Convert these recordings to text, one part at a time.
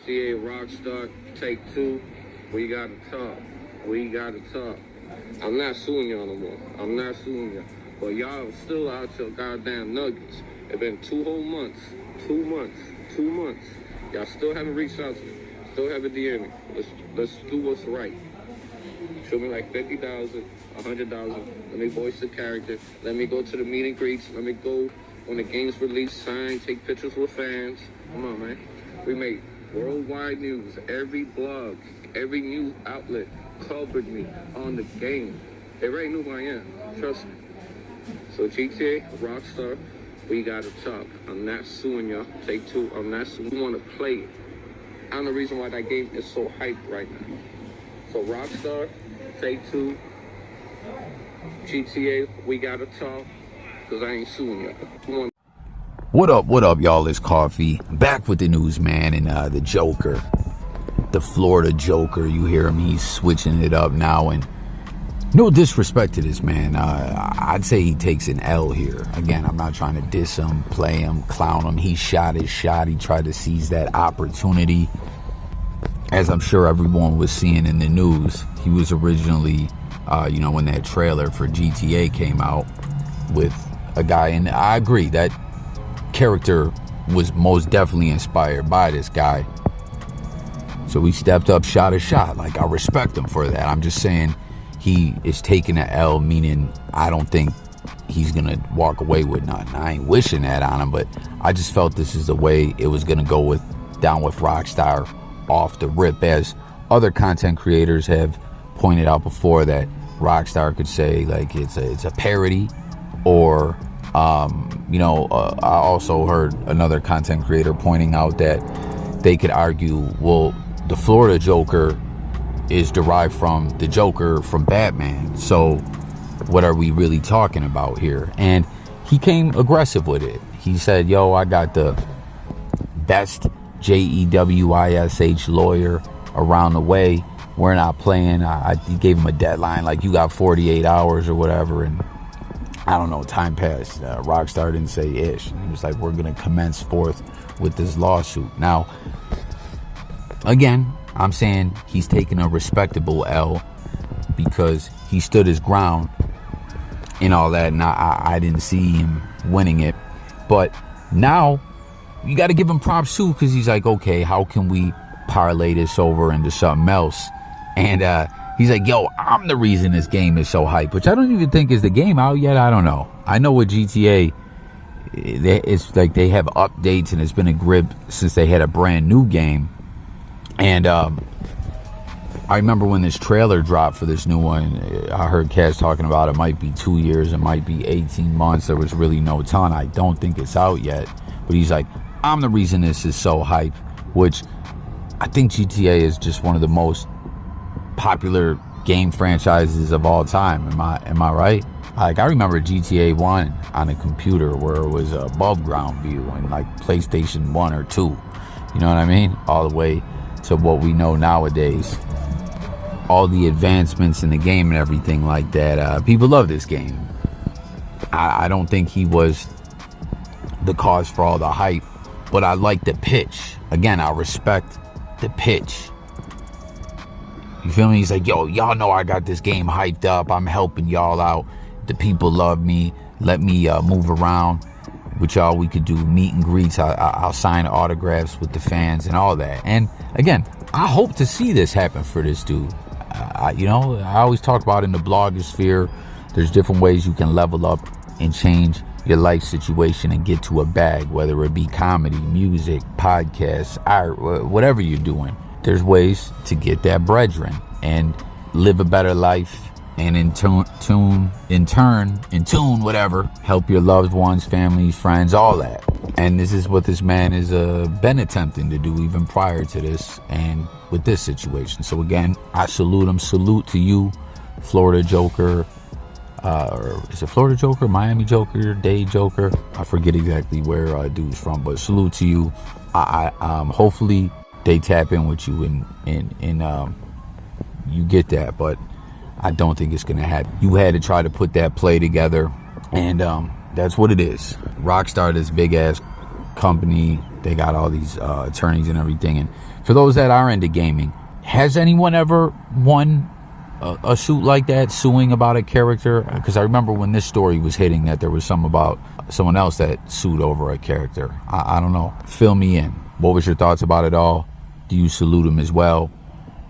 GTA Rockstar, take two. We gotta talk. We gotta talk. I'm not suing y'all no more. I'm not suing y'all. But y'all still out your goddamn nuggets. It's been 2 whole months. 2 months. 2 months. Y'all still haven't reached out to me. Still haven't DM'd me. Let's do what's right. Show me like 50,000, 100,000. Let me voice the character. Let me go to the meet and greets. Let me go when the game's released, sign, take pictures with fans. Come on, man. We made worldwide news. Every blog, every news outlet covered me on the game. They already knew who I am. Trust me. So GTA, Rockstar, we gotta talk. I'm not suing y'all. Take two. I'm not suing. You wanna play it. I don't know the reason why that game is so hyped right now. So Rockstar, take two. GTA, we gotta talk. Cause I ain't suing y'all. What up, y'all? It's Coffee. Back with the news, man, and the Joker. The Florida Joker. You hear him, he's switching it up now, and no disrespect to this man. I'd say he takes an L here. Again, I'm not trying to diss him, play him, clown him. He shot his shot. He tried to seize that opportunity. As I'm sure everyone was seeing in the news, he was originally, when that trailer for GTA came out with a guy, and I agree that character was most definitely inspired by this guy. So he stepped up, shot a shot. Like, I respect him for that. I'm just saying he is taking an L, meaning I don't think he's gonna walk away with nothing. I ain't wishing that on him, but I just felt this is the way it was gonna go down with Rockstar off the rip, as other content creators have pointed out before, that Rockstar could say like it's a parody, or I also heard another content creator pointing out that they could argue, well, the Florida Joker is derived from the Joker from Batman. So what are we really talking about here? And he came aggressive with it. He said, yo, I got the best JEWISH lawyer around the way. We're not playing. He gave him a deadline, like, you got 48 hours or whatever. And I don't know, time passed. Rockstar didn't say ish. He was like, we're going to commence forth with this lawsuit. Now, again, I'm saying he's taking a respectable L because he stood his ground and all that. And I didn't see him winning it. But now you got to give him props too, because he's like, okay, how can we parlay this over into something else? And he's like, yo, I'm the reason this game is so hype, which I don't even think is the game out yet. I don't know. I know with GTA, it's like they have updates and it's been a grip since they had a brand new game. And I remember when this trailer dropped for this new one, I heard Cass talking about it might be 2 years, it might be 18 months. There was really no ton. I don't think it's out yet. But he's like, I'm the reason this is so hype, which I think GTA is just one of the most popular game franchises of all time. Am I right? Like, I remember GTA 1 on a computer where it was above ground view, and like PlayStation 1 or 2. You know what I mean? All the way to what we know nowadays. All the advancements in the game and everything like that. People love this game. I don't think he was the cause for all the hype, but I like the pitch. Again, I respect the pitch. You feel me? He's like, yo, y'all know I got this game hyped up. I'm helping y'all out. The people love me. Let me move around with y'all. We could do meet and greets. I'll sign autographs with the fans and all that. And again, I hope to see this happen for this dude. I always talk about in the blogosphere, there's different ways you can level up and change your life situation and get to a bag, whether it be comedy, music, podcasts, art, whatever you're doing. There's ways to get that brethren and live a better life, and in tune, whatever, help your loved ones, families, friends, all that. And this is what this man has been attempting to do even prior to this and with this situation. So again, I salute him. Salute to you, Florida Joker. Or is it Florida Joker, Miami Joker, Dade Joker? I forget exactly where dude's from, but salute to you. I hopefully they tap in with you and you get that, but I don't think it's gonna happen. You had to try to put that play together, and that's what it is. Rockstar, this big ass company They got all these attorneys and everything. And for those that are into gaming, has anyone ever won a suit like that, suing about a character? Because I remember when this story was hitting that there was some about someone else that sued over a character. I don't know. Fill me in. What was your thoughts about it all? Do you salute him as well?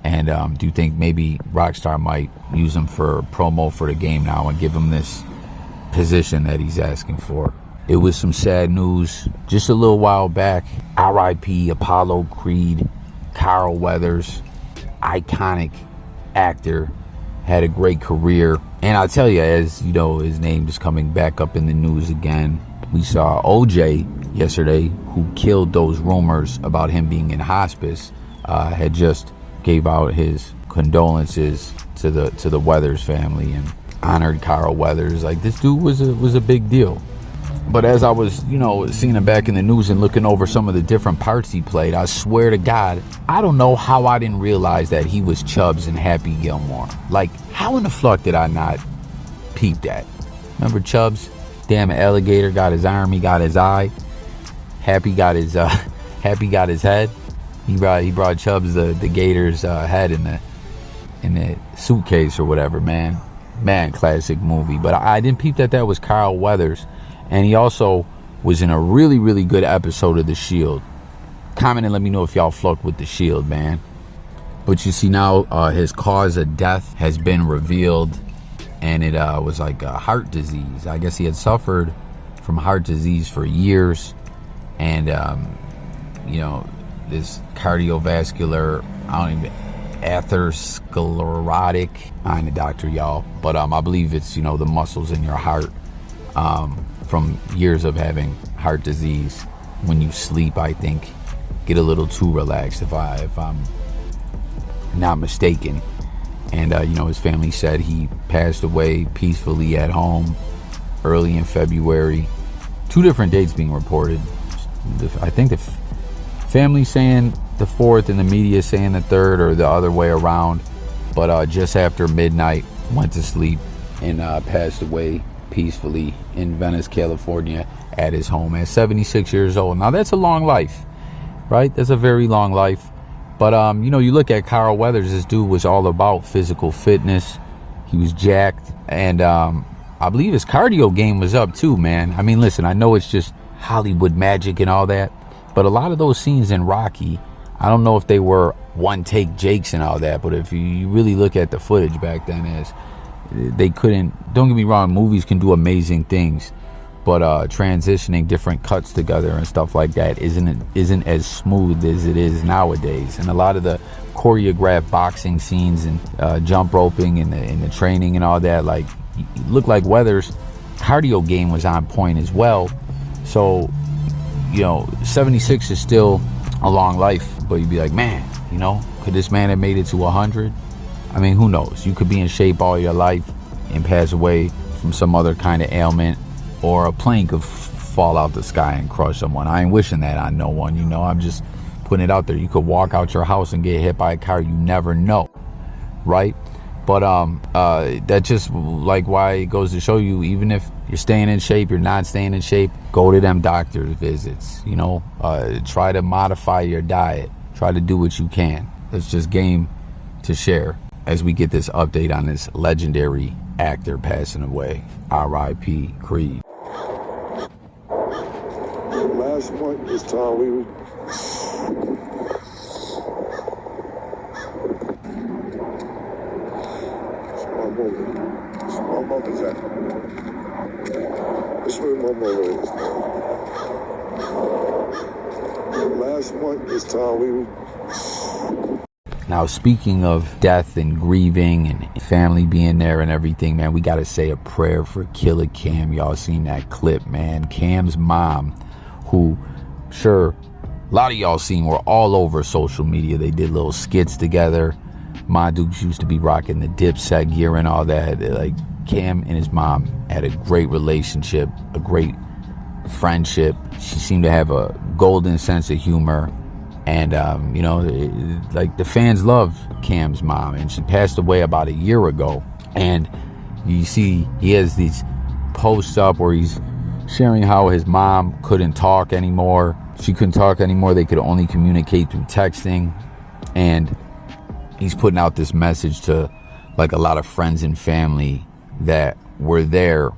And do you think maybe Rockstar might use him for promo for the game now and give him this position that he's asking for? It was some sad news just a little while back. R.I.P. Apollo Creed, Carl Weathers, iconic actor, had a great career. And I'll tell you, as you know, his name is coming back up in the news again. We saw OJ yesterday, who killed those rumors about him being in hospice, had just gave out his condolences to the Weathers family and honored Carl Weathers. Like, this dude was a big deal. But as I was, seeing him back in the news and looking over some of the different parts he played, I swear to God, I don't know how I didn't realize that he was Chubbs in Happy Gilmore. Like, how in the fuck did I not peep that? Remember Chubbs? Damn alligator got his arm, he got his eye. Happy got his head. He brought Chubbs the gator's head in the suitcase or whatever, man. Man, classic movie. But I didn't peep that was Carl Weathers. And he also was in a really, really good episode of The Shield. Comment and let me know if y'all fuck with The Shield, man. But you see now, his cause of death has been revealed. And it was like a heart disease. I guess he had suffered from heart disease for years. And, this cardiovascular, atherosclerotic. I ain't a doctor, y'all. But I believe it's, the muscles in your heart. From years of having heart disease. When you sleep, I think, get a little too relaxed, if I'm not mistaken. And his family said he passed away peacefully at home early in February. 2 different dates being reported. I think the family saying the 4th and the media saying the 3rd, or the other way around. But just after midnight, went to sleep and passed away peacefully in Venice, California, at his home at 76 years old. Now that's a long life, right? That's a very long life. But you look at Carl Weathers, this dude was all about physical fitness. He was jacked, and I believe his cardio game was up too, man. I mean, listen, I know it's just Hollywood magic and all that, but a lot of those scenes in Rocky, I don't know if they were one-take Jakes and all that, but if you really look at the footage back then, as they couldn't, don't get me wrong, movies can do amazing things, but transitioning different cuts together and stuff like that isn't as smooth as it is nowadays. And a lot of the choreographed boxing scenes and jump roping and the training and all that, like, looked like Weathers' cardio game was on point as well. So 76 is still a long life, but you'd be like, man, could this man have made it to 100? I mean, who knows? You could be in shape all your life and pass away from some other kind of ailment, or a plane could fall out the sky and crush someone. I ain't wishing that on no one, I'm just putting it out there. You could walk out your house and get hit by a car. You never know, right? But that just like why it goes to show you, even if you're staying in shape, you're not staying in shape, go to them doctor's visits, try to modify your diet, try to do what you can. It's just game to share as we get this update on this legendary actor passing away. R.I.P. Creed. Last point this time we were... Small moment, Jack. This where my mother is. Last point this time we were... Now, speaking of death and grieving and family being there and everything, man, we got to say a prayer for Killer Cam. Y'all seen that clip, man. Cam's mom, who, sure, a lot of y'all seen, were all over social media. They did little skits together. My Dukes used to be rocking the Dipset gear and all that. Like, Cam and his mom had a great relationship, a great friendship. She seemed to have a golden sense of humor. And, like, the fans love Cam's mom, and she passed away about a year ago. And you see he has these posts up where he's sharing how his mom couldn't talk anymore. She couldn't talk anymore. They could only communicate through texting. And he's putting out this message to like a lot of friends and family that were there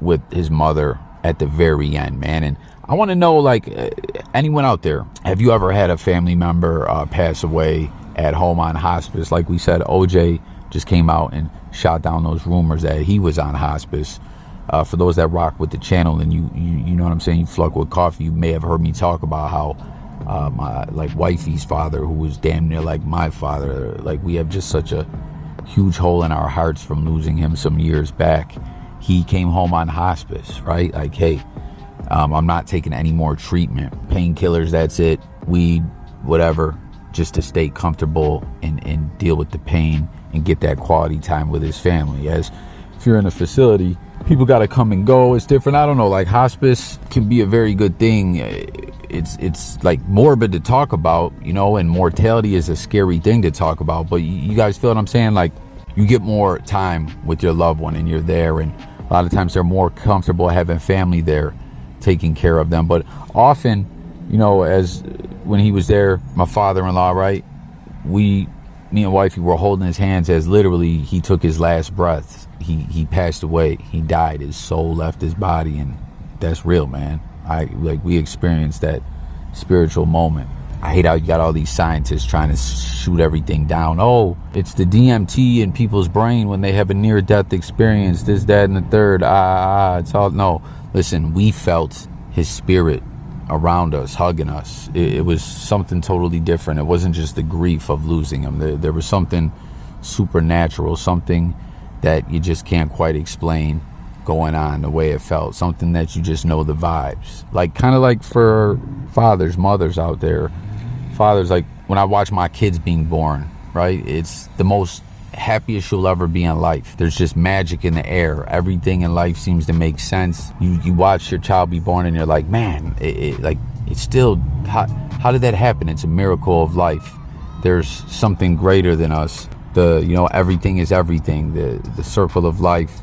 with his mother at the very end, man. And I want to know, like, anyone out there, have you ever had a family member pass away at home on hospice? Like we said, OJ just came out and shot down those rumors that he was on hospice. For those that rock with the channel and you know what I'm saying, you Fluck with Coffee, you may have heard me talk about how my like wifey's father, who was damn near like my father, like we have just such a huge hole in our hearts from losing him some years back. He came home on hospice, right? Like, hey, I'm not taking any more treatment, painkillers, that's it, weed, whatever, just to stay comfortable and deal with the pain and get that quality time with his family. As if you're in a facility, people got to come and go. It's different. I don't know, like hospice can be a very good thing. It's like morbid to talk about, you know, and mortality is a scary thing to talk about, but you guys feel what I'm saying? Like, you get more time with your loved one and you're there, and a lot of times they're more comfortable having family there taking care of them. But often, you know, as when he was there, my father-in-law, right, me and wifey were holding his hands as literally he took his last breath. He passed away. He died. His soul left his body, and that's real, man. We experienced that spiritual moment. I hate how you got all these scientists trying to shoot everything down. Oh, it's the DMT in people's brain when they have a near-death experience, this, that, and the third. It's all, no. Listen, we felt his spirit around us, hugging us. It was something totally different. It wasn't just the grief of losing him. There was something supernatural, something that you just can't quite explain going on the way it felt, something that you just know the vibes. Like, kind of like for fathers, mothers out there, fathers, like when I watch my kids being born, right, it's the most happiest you'll ever be in life. There's just magic in the air. Everything in life seems to make sense. You watch your child be born and you're like, man, it's still, how did that happen? It's a miracle of life. There's something greater than us. Everything is everything, the circle of life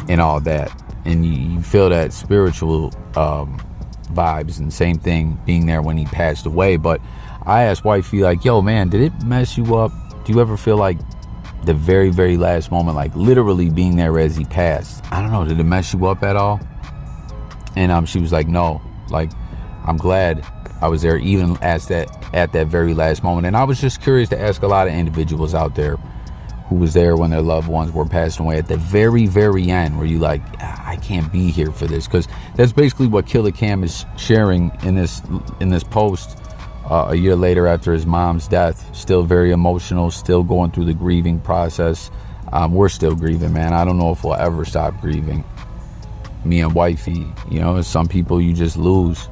and all that. And you feel that spiritual vibes, and same thing being there when he passed away. But I asked wifey, like, yo, man, did it mess you up? Do you ever feel like the very, very last moment, like literally being there as he passed, I don't know, did it mess you up at all? And she was like, no, like, I'm glad I was there even at that very last moment. And I was just curious to ask a lot of individuals out there who was there when their loved ones were passing away at the very, very end, where you like, I can't be here for this, because that's basically what Killer Cam is sharing in this post a year later after his mom's death. Still very emotional, still going through the grieving process. We're still grieving, man. I don't know if we'll ever stop grieving. Me and wifey, some people you just lose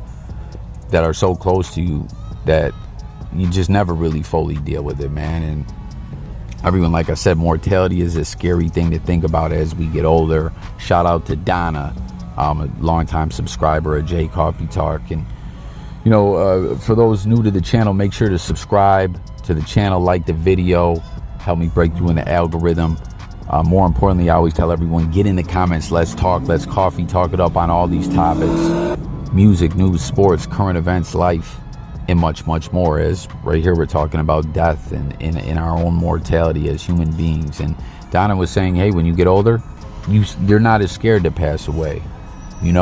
that are so close to you that you just never really fully deal with it, man. And everyone, like I said, mortality is a scary thing to think about as we get older. Shout out to Donna, a longtime subscriber of J Coffee Talk. And for those new to the channel, make sure to subscribe to the channel, like the video, help me break through in the algorithm. More importantly, I always tell everyone, get in the comments, let's talk, let's coffee talk it up on all these topics: music, news, sports, current events, life, and much, much more. As right here we're talking about death and in our own mortality as human beings. And Donna was saying, hey, when you get older, you're not as scared to pass away. You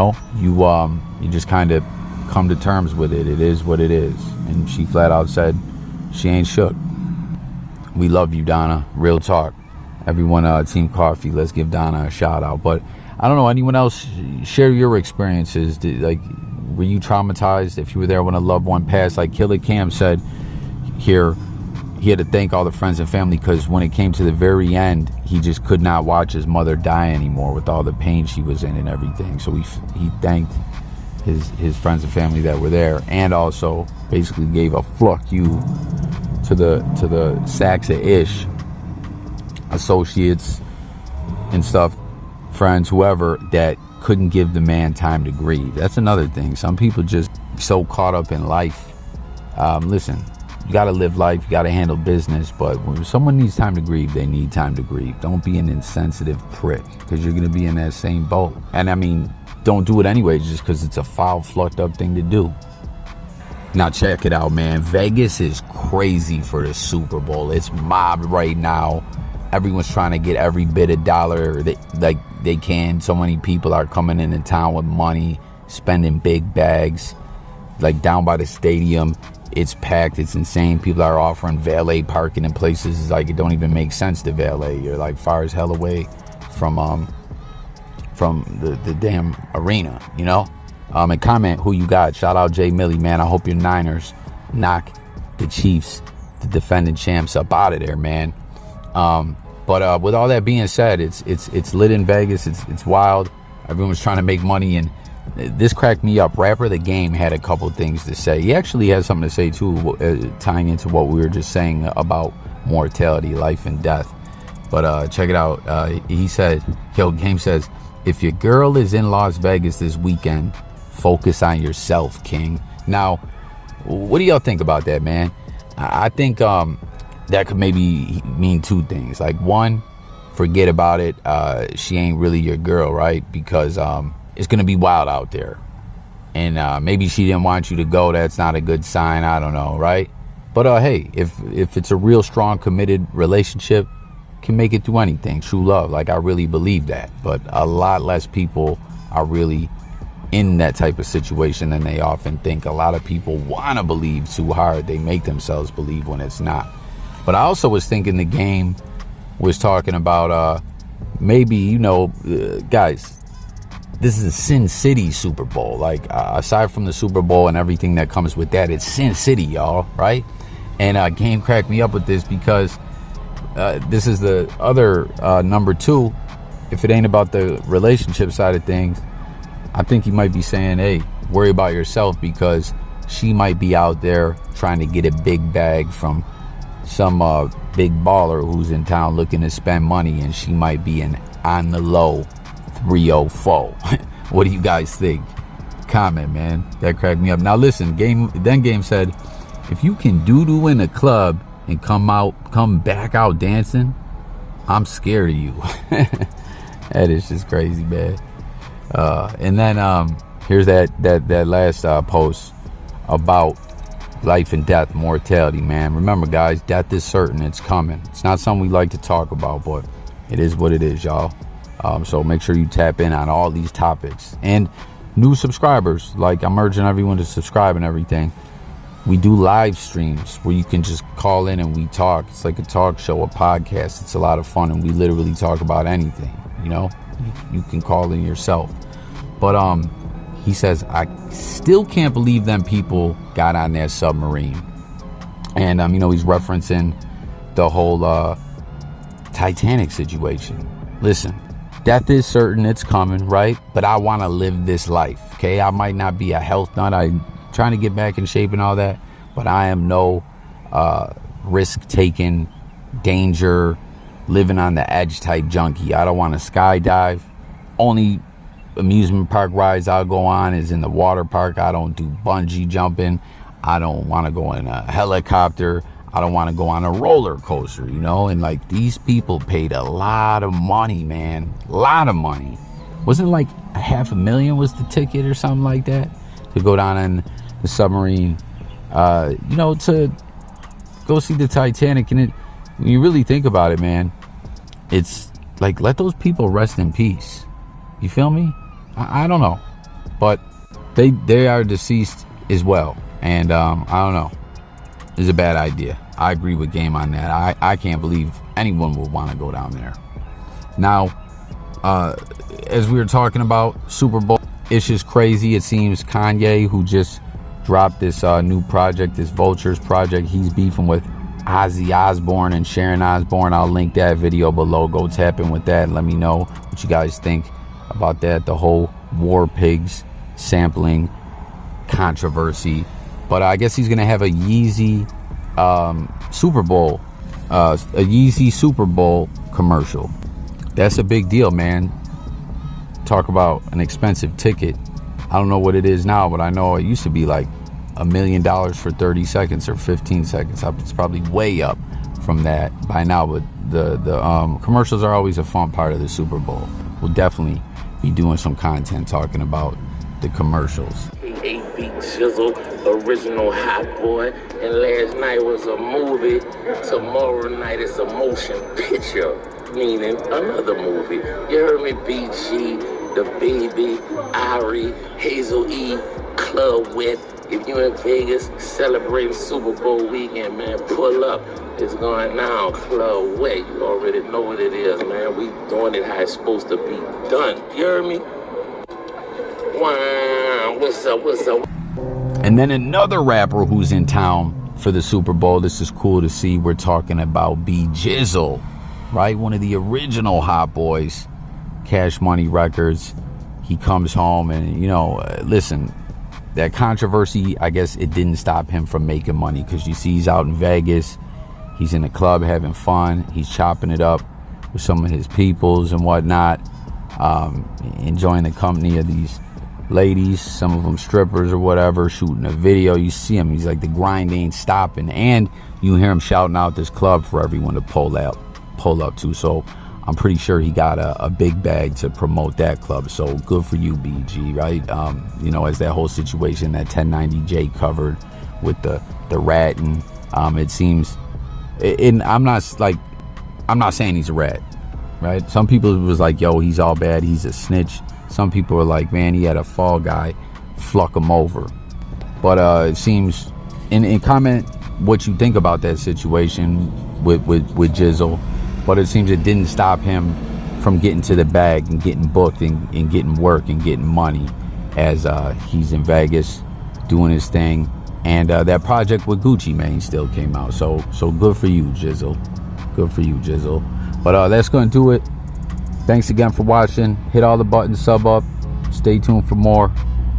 just kind of come to terms with it. It is what it is. And she flat out said she ain't shook. We love you, Donna. Real talk. Everyone, Team Coffee, let's give Donna a shout out. But I don't know, anyone else share your experiences? Were you traumatized if you were there when a loved one passed? Like Killer Cam said here, he had to thank all the friends and family, because when it came to the very end, he just could not watch his mother die anymore with all the pain she was in and everything. So he thanked his friends and family that were there, and also basically gave a fuck you to the sacks of ish associates and stuff, friends, whoever, that couldn't give the man time to grieve. That's another thing. Some people just so caught up in life. Listen, you got to live life, you got to handle business, but when someone needs time to grieve, they need time to grieve. Don't be an insensitive prick, because you're going to be in that same boat. And I mean, don't do it anyway just because it's a foul, fucked up thing to do. Now check it out, man. Vegas is crazy for the Super Bowl. It's mobbed right now. Everyone's trying to get every bit of dollar they can. So many people are coming into town with money, spending big bags. Like down by the stadium, it's packed. It's insane. People are offering valet parking in places like it don't even make sense to valet. You're like far as hell away from the damn arena, you know. And comment who you got. Shout out Jay Millie, man. I hope your Niners knock the Chiefs, the defending champs, up out of there, man. But with all that being said, it's lit in Vegas. It's wild. Everyone's trying to make money, and this cracked me up. Rapper The Game had a couple things to say. He actually has something to say too, tying into what we were just saying about mortality, life and death. But check it out. He said, Game says, if your girl is in Las Vegas this weekend, focus on yourself, King. Now, what do y'all think about that, man? I think that could maybe mean two things. Like, one, forget about it. She ain't really your girl, right? Because it's going to be wild out there. And maybe she didn't want you to go. That's not a good sign. I don't know, right? But hey, if it's a real strong, committed relationship, can make it through anything. True love. Like, I really believe that. But a lot less people are really in that type of situation than they often think. A lot of people want to believe too hard. They make themselves believe when it's not. But I also was thinking The Game was talking about maybe, you know, guys, this is a Sin City Super Bowl. Like, aside from the Super Bowl and everything that comes with that, it's Sin City, y'all, right? And Game cracked me up with this because this is the other number two. If it ain't about the relationship side of things, I think he might be saying, hey, worry about yourself, because she might be out there trying to get a big bag from some big baller who's in town looking to spend money, and she might be an on the low 304. What do you guys think? Comment, man. That cracked me up. Now listen, Game said, if you can doo-doo in a club and come back out dancing, I'm scared of you. That is just crazy, man. And then here's that last post about life and death, mortality, man. Remember, guys, death is certain. It's coming. It's not something we like to talk about, but it is what it is, y'all. So make sure you tap in on all these topics. And new subscribers, like, I'm urging everyone to subscribe and everything. We do live streams where you can just call in and we talk. It's like a talk show, a podcast. It's a lot of fun, and we literally talk about anything, you know. You can call in yourself. But he says, I still can't believe them people got on that submarine. And you know, he's referencing the whole Titanic situation. Listen, death is certain, it's coming, right? But I want to live this life, okay? I might not be a health nut. I'm trying to get back in shape and all that, but I am no risk-taking, danger, living on the edge type junkie. I don't want to skydive. Only amusement park rides I'll go on is in the water park. I don't do bungee jumping. I don't want to go in a helicopter. I don't want to go on a roller coaster, you know. And like, these people paid a lot of money, man. A lot of money. Wasn't it like $500,000 was the ticket or something like that to go down in the submarine, you know, to go see the Titanic? And when you really think about it, man, it's like, let those people rest in peace. You feel me? I don't know, but they are deceased as well, and I don't know. It's a bad idea. I agree with Game on that. I can't believe anyone would want to go down there. Now, as we were talking about Super Bowl, it's just crazy. It seems Kanye, who just dropped this new project, this Vultures project, he's beefing with Ozzy Osbourne and Sharon Osbourne. I'll link that video below. Go tap in with that and let me know what you guys think about that, the whole War Pigs sampling controversy. But I guess he's gonna have a Yeezy Super Bowl, a Yeezy Super Bowl commercial. That's a big deal, man. Talk about an expensive ticket. I don't know what it is now, but I know it used to be like $1 million for 30 seconds or 15 seconds. It's probably way up from that by now, but the commercials are always a fun part of the Super Bowl. We'll definitely be doing some content talking about the commercials. Big Sizzle. original hot boy. And last night was a movie. Tomorrow night is a motion picture, meaning another movie. You heard me, BG, The Baby, Ari, Hazel E, Club Wet. If you in Vegas celebrating Super Bowl weekend, man, pull up. It's going down, Club Wet. You already know what it is, man. We doing it how it's supposed to be done. You heard me? Wow, what's up, what's up? And then another rapper who's in town for the Super Bowl. This is cool to see. We're talking about B Jizzle, right? One of the original Hot Boys, Cash Money Records. He comes home and, you know, listen, that controversy, I guess it didn't stop him from making money, because you see he's out in Vegas. He's in the club having fun. He's chopping it up with some of his peoples and whatnot, enjoying the company of these ladies, some of them strippers or whatever, shooting a video. You see him, he's like, the grind ain't stopping. And you hear him shouting out this club for everyone to pull up to. So I'm pretty sure he got a big bag to promote that club. So good for you, BG, right? You know, as that whole situation that 1090J covered with the ratting, it seems, and I'm not saying he's a rat, right? Some people was like, yo, he's all bad, he's a snitch. Some people are like, man, he had a fall guy fluck him over. But it seems, and comment what you think about that situation with Jizzle. But it seems it didn't stop him from getting to the bag and getting booked and getting work and getting money, as he's in Vegas doing his thing. And that project with Gucci Mane still came out. So good for you, Jizzle. Good for you, Jizzle. But that's going to do it. Thanks again for watching. Hit all the buttons, sub up. Stay tuned for more.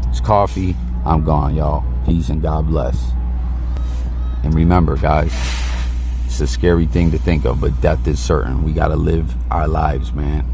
It's Coffee. I'm gone, y'all. Peace and God bless. And remember, guys, it's a scary thing to think of, but death is certain. We got to live our lives, man.